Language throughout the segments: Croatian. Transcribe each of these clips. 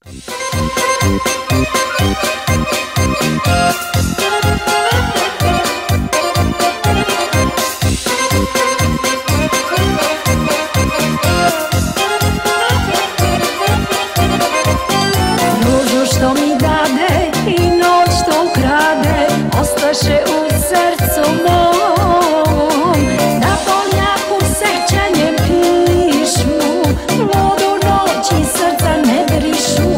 Ružu što mi dade i noć što ukrade ostaše u srcu mom. Na poljaku sećanjem pišu, vodu noći srca ne brišu.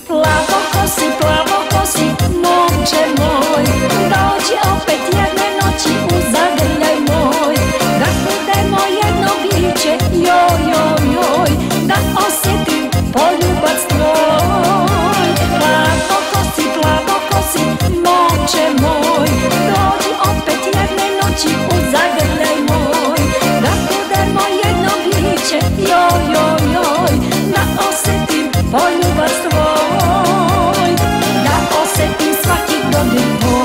Plavo kosi, momče moj, dođi opet jedne noći u zagrljaj moj. Da budemo jedno biće, joj, joj, joj, da osjetim poljubac tvoj. Plavo kosi, momče moj, dođi opet jedne noći u zagrljaj moj. Da budemo jedno biće, joj, joj, joj, da osjetim poljubac tvoj. Da osjetim svaki dodir tvoj.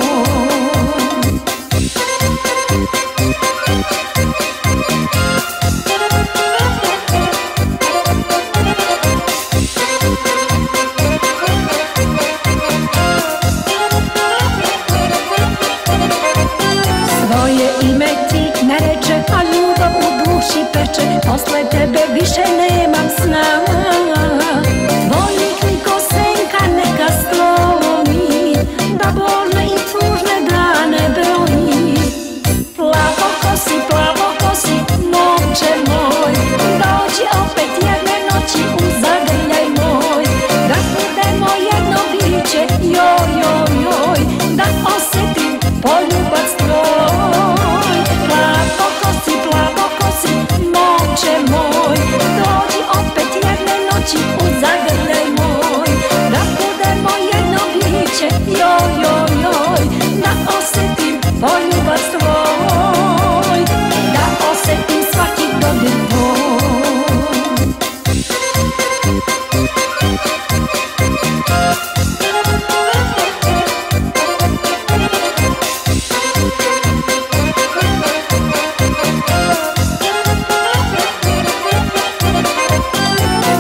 Svoje ime ti ne reče, a ljubav u duši peče. Posle tebe više nemam sna. Tvoj lik ko senka neka slomi, da bolne i tužne dane broji. Plavo kosi, momče moj, dođi opet jedne noći u zagrljaj moj. Da budemo jedno biće, joj, joj, joj, da osjetim poljubac tvoj. Plavo kosi, momče moj, dođi opet jedne noći u zagrljaj moj. Da budemo jedno biće, joj, joj, joj, da osjetim poljubac tvoj. Da osjetim svaki dodir tvoj.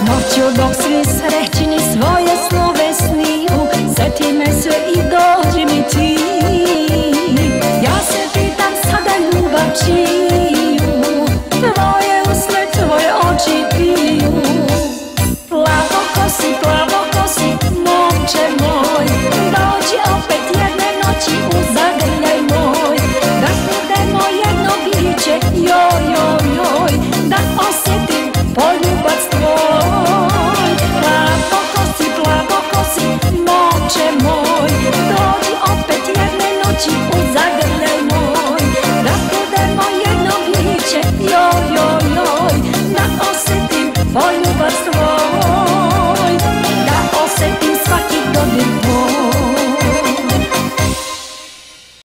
Noću dok svi srećni svoje snove sniju, sjeti me se i dođi mi ti. Ja se pitam sada ljubav čiju, tvoje usne, tvoje oči piju. Plavo kosi,